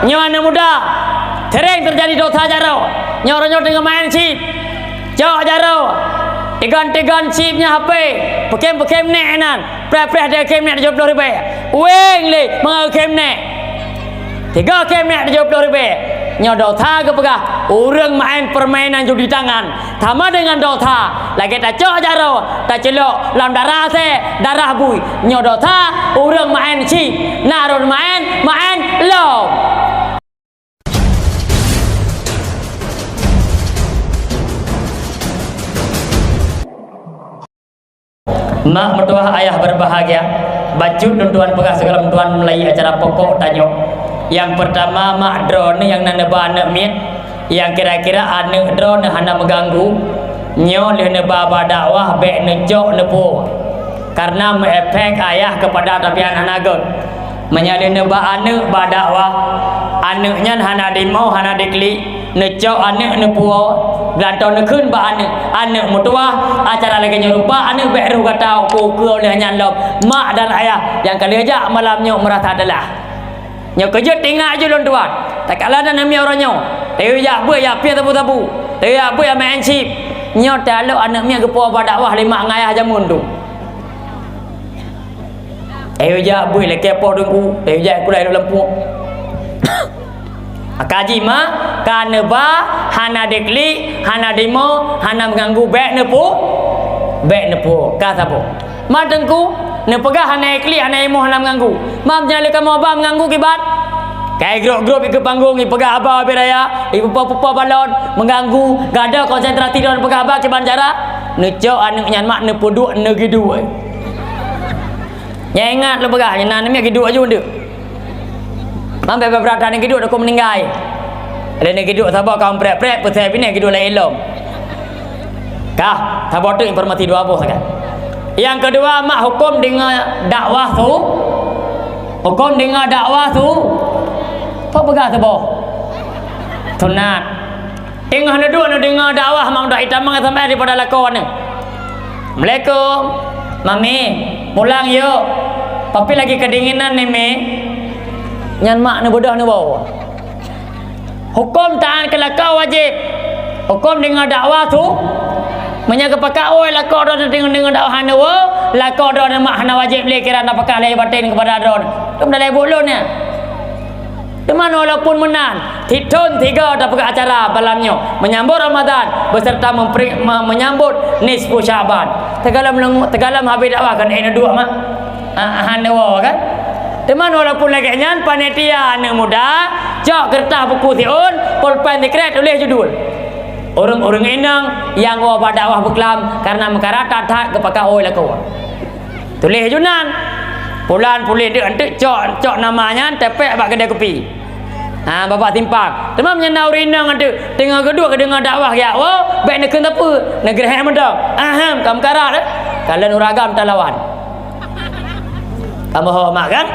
nyo anak muda sering terjadi dosa jaro nyo dengan main chip jauh jaro tegan chipnya HP pekem nek nan preh dia kem nek 70 ribu weng le menga kem nek 3 kem nek 70 ribu nyo dosa ke pegah orang main permainan judi tangan sama dengan dosa lagi tak cok jaro tak celok dalam darah bui nyo dosa orang main chip narun main lo mak mertua ayah berbahagia baju tuan pegah segala tuan mulai acara pokok tanyo yang pertama mak drone yang naneba anak mit yang kira-kira anak drone hana mengganggu nyo le neba dakwah be nejok nepo karena efek ayah kepada tapian anagot menyalin neba anak dakwah anaknya hana dimau hana dikli nejok anak nepo Gantau nekun ba anak mutua acara lagi nyerupa anak beru kata pukul oleh nyalop mak dan ayah yang kali aja malamnya merasa adalah nyo kerja tinggal aja tuan tak kalah dan nami orangnya tapi ya bu ya pi tabu tapi ya bu ya main chip nyo kalau anak mi gepo dakwah lima ngayah jamun tu ya bu le kepo dengku ya ku lai lempu kaji ma kana ba hana dekli hana demo hana mengganggu bek nepu kata apa ma dengku ne pegah hana dekli hana emo hana mengganggu mam nyale kamu ba mengganggu kibat kai grup ikut panggung pegah aba beraya ibu papa balon mengganggu gada konsentrasi dalam pegah aba ke bandara necok anu nyan mak nepu duk ne gidu nya ingat lu pegah nya nan mi gidu aja unde Mampai beberapa ni kedua aku meninggal. Ada ni kedua sabar kau prep pasal ini kedua lain elom. Kah, sabar tu informasi dua apa saja. Yang kedua mak hukum dengan dakwah tu. Hukum dengan dakwah tu. Apa pegang sabar? Sunat. Tengah ada dua dengan dakwah mak dak hitam sampai daripada lakon ni. Assalamualaikum. Mami, pulang yuk. Papi lagi kedinginan ni, Mi. Nyan mak ni bodoh ni bawa. Hukum tahan kelakau wajib. Hukum dengan dakwah tu menyaga pakak oi lakau dah dengan dakwah hana wa lakau dah mak hana wajib le kira nak pakak le batin kepada adron. Tum dah le bolon ni. Di mana walaupun menan hitun 3 dah pakak acara malamnya menyambut Ramadan beserta menyambut nisfu Syaban. Tegalam habis dakwah kan ini 2 mak. Hana wa kan. Teman walaupun lagi nyan panitia anak muda jok kertas buku tiun pulpen dikret oleh judul orang-orang enang yang wa dakwah berkelam karena mengarata tak kepada oi lakau tulis junan pulan dia entek cok namanya tepek bak kedai kopi bapak timpak teman menyenau rinang ada tengah kedua ke dengar dakwah ya baik nak kena apa negeri yang mendang kamu karat kalian uragam talawan kamu hormat kan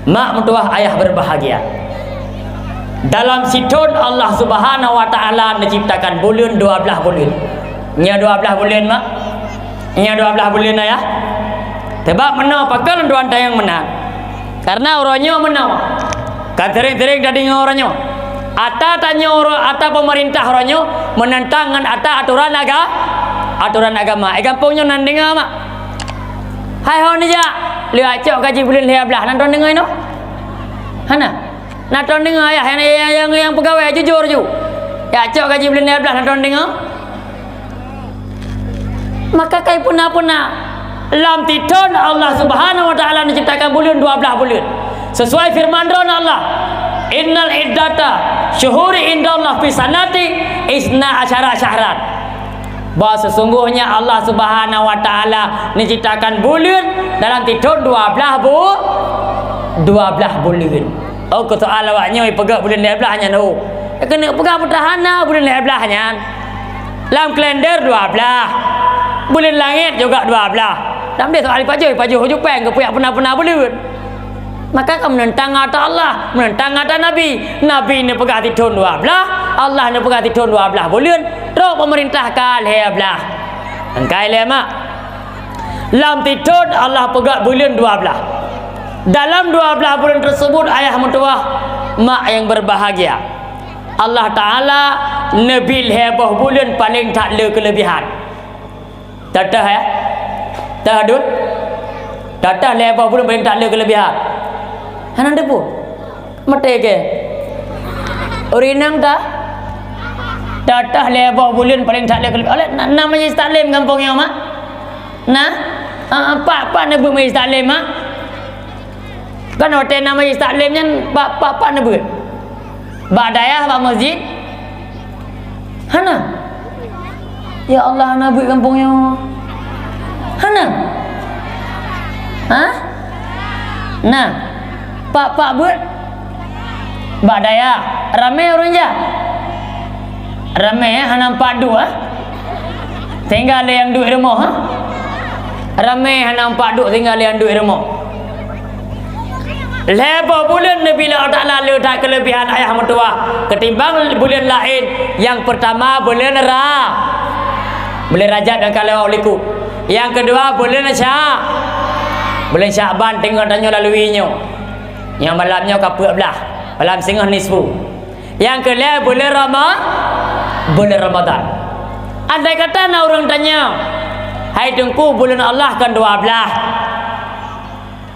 mak mertua ayah berbahagia dalam situn Allah Subhanahu wa taala menciptakan bulan 12 bulan nya 12 bulan mak nya 12 bulan ayah sebab menang pakal tuan tayang menang karena orangnya menang kan sering-sering dah dengar orangnya ata tanya orang ata pemerintah orangnya menentangkan ata aturan agama gampangnya nan dengar mak hai hon ni ja Lihat acok kaji bulan 12 nak tuan dengar no? Hana? Nak tuan dengar ya yang pegawai jujur ju. Ya acok kaji bulan 12 nak tuan dengar? Maka kai puna-puna lam titun Allah Subhanahu wa taala menciptakan bulan 12 bulan. Sesuai firman Allah, innal iddata syuhuri indallah fi sanati isna asyara syahran. Bahawa sesungguhnya Allah Subhanahu wa taala menciptakan bulan dalam tidur 12 bulan. Oh ke soal awaknya pegang bulan 12 nya tu. Kena pegang pertahanan bulan 12 nya. Dalam kalender 12. Bulan langit juga 12. Dalam dia soal paju hujung peng ke puyak pernah bulan. Maka kamu menentang kata Allah, menentang kata Nabi. Nabi ni pegang tidur 12, Allah ni pegang tidur 12 bulan. Terus pemerintah kalah belah. Engkai lemah. Lam tidur Allah pegang bulan 12. Dalam 12 bulan tersebut ayah mertua mak yang berbahagia. Allah Ta'ala Nabil heboh bulan paling tak ada kelebihan. Tatah ya? Tahdud? Tatah heboh bulan paling tak ada kelebihan. Hanan depu? Mati ke? Urinang tak? Tatah heboh bulan paling tak ada kelebihan. Oleh namanya Istaklim kampung yang mak? Nah? Pak Nabi Majlis Taklim mak? Kan hotel nama Majlis Taklimnya Pak Nabi. Bak dayah, bak masjid. Hana? Ya Allah, Nabi kampungnya. Hana? Hah? Nah, Pak buat bak dayah. Ramai orang je. Ramai hana 42. Tinggal ada yang duit rumah. Ha? Ramai hana 42 tinggal ada yang duit rumah. Lepas bulan Nabi Allah Ta'ala letak kelebihan ayah mertua ketimbang bulan lain. Yang pertama bulan bulan Rajab dan kalau liku. Yang kedua bulan bulan Sya'ban tengok tanya laluinya. Yang malamnya kapuk belah, malam setengah nisfu. Yang kedua bulan Ramadan. Andai kata nak orang tanya, hai tengku bulan Allah kan 12.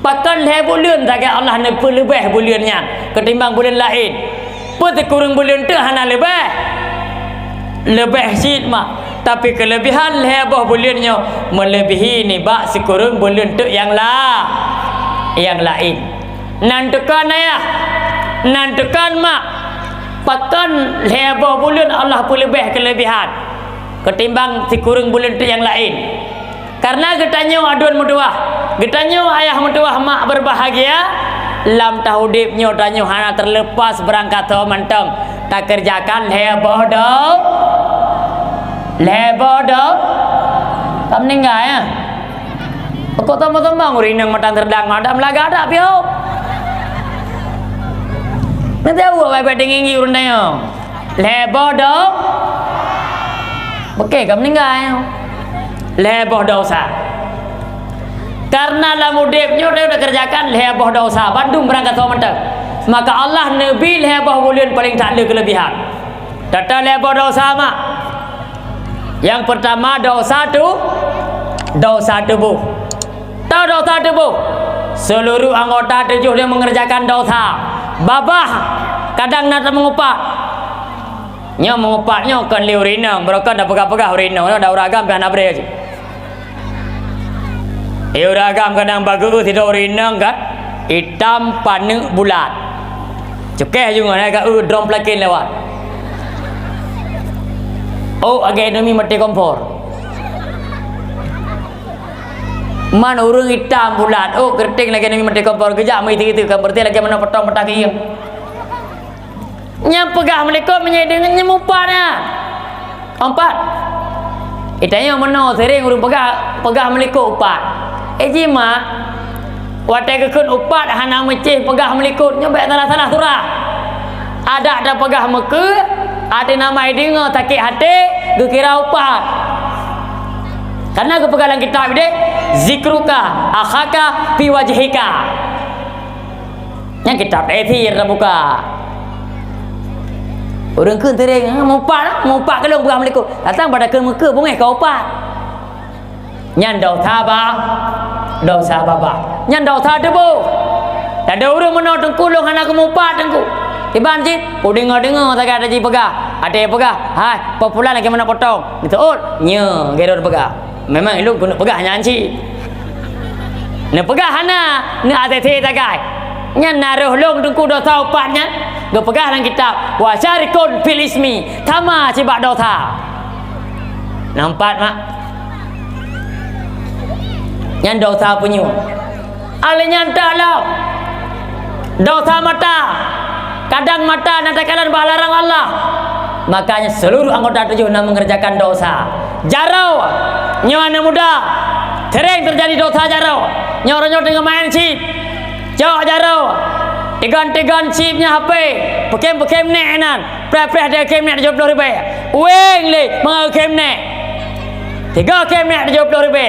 Pakan bulan tak Allah nak lebih bulannya ketimbang bulan lain. Pun kurang bulan tu hana lebih sikit mak. Tapi kelebihan heboh bulannya melebihi ni bak sekurang bulan tu yang lain. Nantukan ayah, nantukan mak. Pakan heboh bulan Allah pun lebih kelebihan ketimbang sekurang bulan tu yang lain. Karena getanya aduan mertua, getanya ayah mertua mak berbahagia. Lam tahudipnya tanya hana terlepas berangkat tu mentang tak kerjakan heboh dong. Tak meninggal ya. Kok tambah-tambah ngurinang matang terdang ada melaga ada piau. Nanti aku baik-baik tinggi urundanya. Heboh dong. Okey, kamu meninggal ya. Leboh dosa. Karena lamudipnya dia sudah kerjakan leboh dosa. Bandung berangkat sama mentang. Maka Allah Nabi leboh bulan paling tak ada kelebihan. Tata leboh dosa mak. Yang pertama dosa tubuh. Tahu dosa tubuh? Seluruh anggota tubuh dia mengerjakan dosa. Babah kadang nak mengupak. Nya mengupatnya kan li urinang, berokah dah pegah-pegah urinang, dah uragam kan abre aja. Uragam kadang bagus tidak urinang kan, hitam paneng bulat. Cukeh juga nak drum plakin lewat. Oh, agak demi mati kompor. Mana urung hitam bulat, oh keriting lagi demi mati kompor kejap mai itu kan berarti lagi mana potong petak iya. Nya pegah mereka menjadi dengan mupatnya. Empat. Itanya mana sering urung pegah mereka upat. Mak watai kekun upat hana mecih pegah melikut nyobek salah surah. Ada pegah meke, ada nama dengar sakit hati, ge kira upat. Karena ke pegalan kitab dia zikruka akhaka fi wajhika. Yang kitab etir dah buka. Orang kun tering mupat kalau pegah melikut. Datang pada ke meke bungai kau upat. Nyan dosa baba nyan dosa debu tak ada orang mana tengkulung anak kemupat tengku tiba anjit ku dengar tak ada ji pegah ada pegah hai popular lagi mana potong betul nya geror pegah memang elok guna pegah nyanci ne pegah hana ne ada te tagai nyan naruh long tengku dosa upatnya ge pegah dalam kitab wa syarikun fil ismi tama cibak dosa nampak mak yang dosa punya alnya dalam dosa mata kadang mata nanti kalian larang Allah makanya seluruh anggota tujuh nak mengerjakan dosa jarau nyawa anak muda sering terjadi dosa jarau nyawa dengan main chip jauh jarau tegan chipnya HP pekem nek nan preh dia kem nek 70 ribu weng le mengakem nek 3 kem nek 70 ribu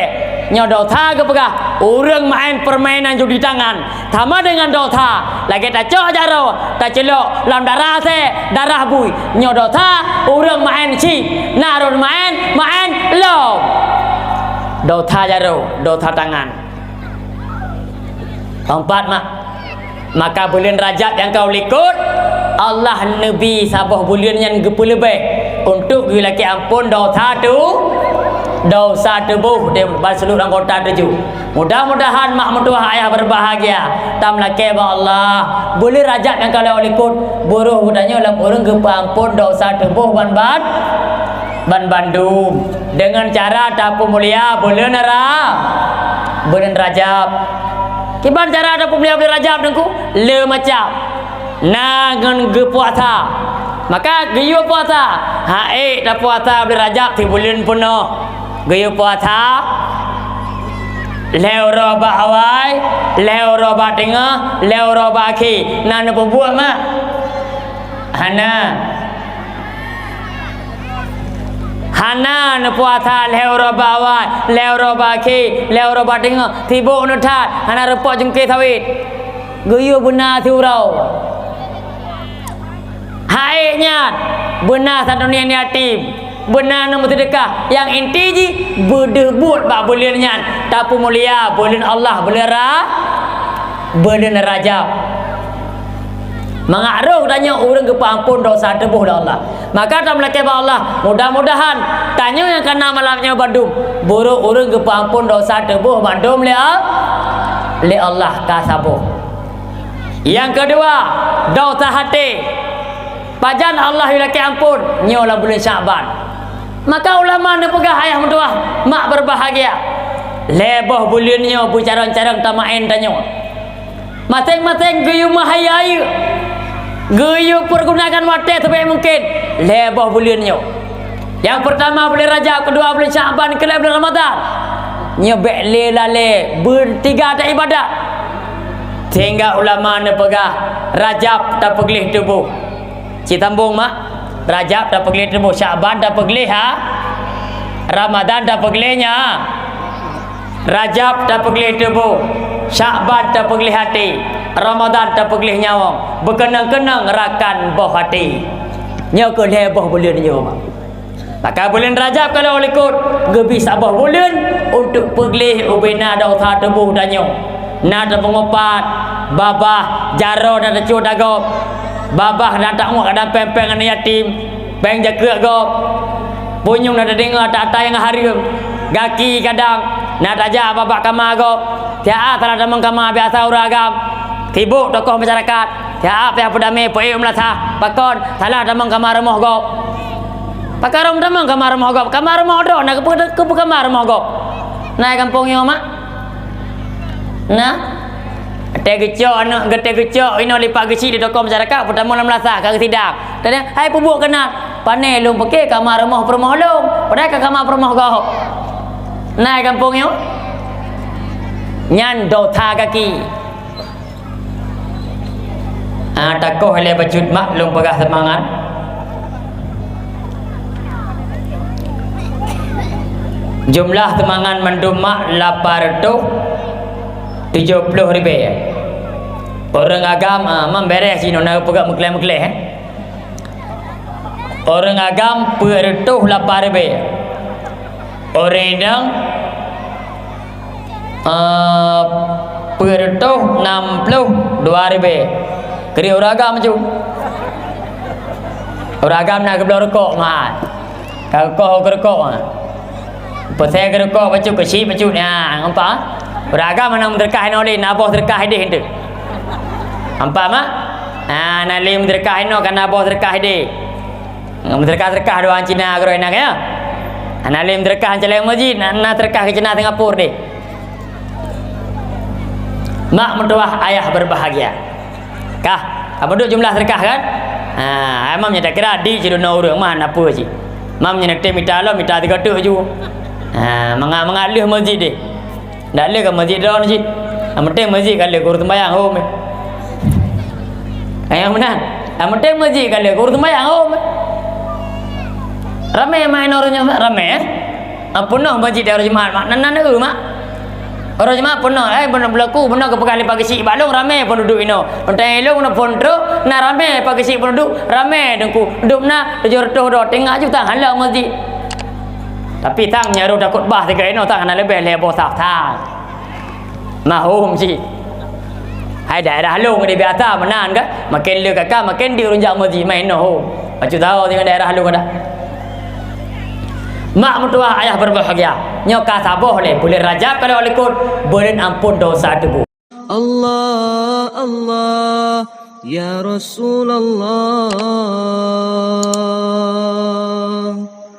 nyodota ke pegah orang main permainan judi tangan sama dengan dota lagi tak cok jaro tak celok lam darah darah bui nyodota orang main si narun main lom dota jaro dota tangan. Empat maka bulan Rajab yang kau likut Allah Nabi sabah bulan yang gepu lebih untuk laki ampun dosa tubuh di seluruh anggota tujuh. Mudah-mudahan mak mentua ayah berbahagia tam laki Allah bulan Rajab yang kau likut buruh budanya dalam orang gepu ampun dosa tubuh ban Bandung dengan cara tapu mulia bulan Rajab. Kiban cara ada pembelian Rajab dengku le macam nangan ge puasa maka geyo puasa dah puasa bulan Rajab ti bulan penuh geyo puasa leo roba awai leo roba tengah leo roba akhir nana pembuat mak Hana na puasa leo roba awal leo roba ki leo roba tengah tibuk nu that hana repot jengke sawit geyo benar surau haiknya benar satu niat yatim benar nama sedekah yang inti ji berdebut bak bulannya tapi mulia bulan Allah bulan Rajab mengaruh tanya orang ke ampun dosa tebuh dah Allah maka tak melaki Allah mudah-mudahan tanya yang kena malamnya Bandung buruk orang ke ampun dosa tebuh Bandung le Allah kasabuh. Yang kedua dosa hati pajan Allah melaki ampun nyolah bulan Syaban maka ulama ni pegah ayah mentua mak berbahagia lebih bulannya bicara-bicara tamain tanya masing-masing geyu mahayai geyu pergunakan waktu sebaik mungkin lebih bulannya. Yang pertama bulan Rajab, kedua bulan Syaban, ketiga bulan Ramadan nyebek lelale bertiga ada ibadat sehingga ulama ne pegah Rajab tak pegelih tubuh citambung mak Rajab tak pegelih tubuh Syaban tak pegelih Ramadan tak pegelihnya Rajab tak pegelih tubuh Syaban tak pegelih hati Ramadan tak pegelih nyawa berkenang-kenang rakan boh hati nyok lebih bulan nyawa maka bulan Rajab kalau ikut gebi sabah bulan untuk pegelih ubina dosa tubuh dan nyawa nada pengopat babah jaro dan cu dagop babah dan tak muak dan pempeng dengan yatim peng jaga gop punyung nada dengar tak yang hari gaki kadang nada aja babak kamar gop tiap salah damang kamar biasa uragam tibuk tokoh masyarakat tiap yang pedame pei melasa pakon salah damang kamar rumah gop pakarom damang kamar rumah gop kamar rumah do nak ke kamar rumah gop naik kampung yo mak nah gete gecok anak gete gecok ino lipat geci di tokoh masyarakat pertama 16 kali sidang tanya hai pubuk kena panel lung pakai kamar rumah perumah lung padahal ke kamar perumah gop naik kampung yo nyan dota kaki takoh le bajut mak lung pegah semangat jumlah temangan mendum mak 870 ribu orang agama memberes sini nak pegak mengklaim orang agama pertuh 8 ribu orang yang pertuh 62 ribu kiri orang agama macam orang agama nak kebelah rokok mahal kalau kau rokok pasal rokok baju kecil baju ni nampak beragam mana menderkah ini oleh nabah terkah ini hendak nampak mak nali menderkah ini kan nabah terkah ini menderkah doang Cina agro enak ya nali menderkah jalan masjid nak terkah ke Cina Singapura deh mak mentua ayah berbahagia kah apa duk jumlah terkah kan emangnya tak kira di judul orang mana apa sih mamnya nak minta lo minta 300 je mengalih masjid deh dah le ke masjid dah masjid penting masjid kalau guru sembahyang home ayam mana penting masjid kalau guru sembahyang home ramai main orangnya ramai apa nak masjid orang jemaat mak nan mak Orang jemaah pernah benar berlaku benar ke pekali pagi si balong ramai penduduk ino. Pentai elong na pondro na ramai pagi si penduduk ramai dengku. Duduk na jor doh tengah je tang halang masjid. Tapi tang nyaru dah khutbah tiga ino tang na lebih lebo sak tang. Mahum si. Hai daerah halung di biasa menan ke makin le kakak makin di runjang masjid main no. Pacu tahu dengan daerah halung ada. Mak mertua ayah berbahagia. Nyoka saboh le boleh rajab kalau ikut boleh ampun dosa debu. Allah Allah ya Rasulullah.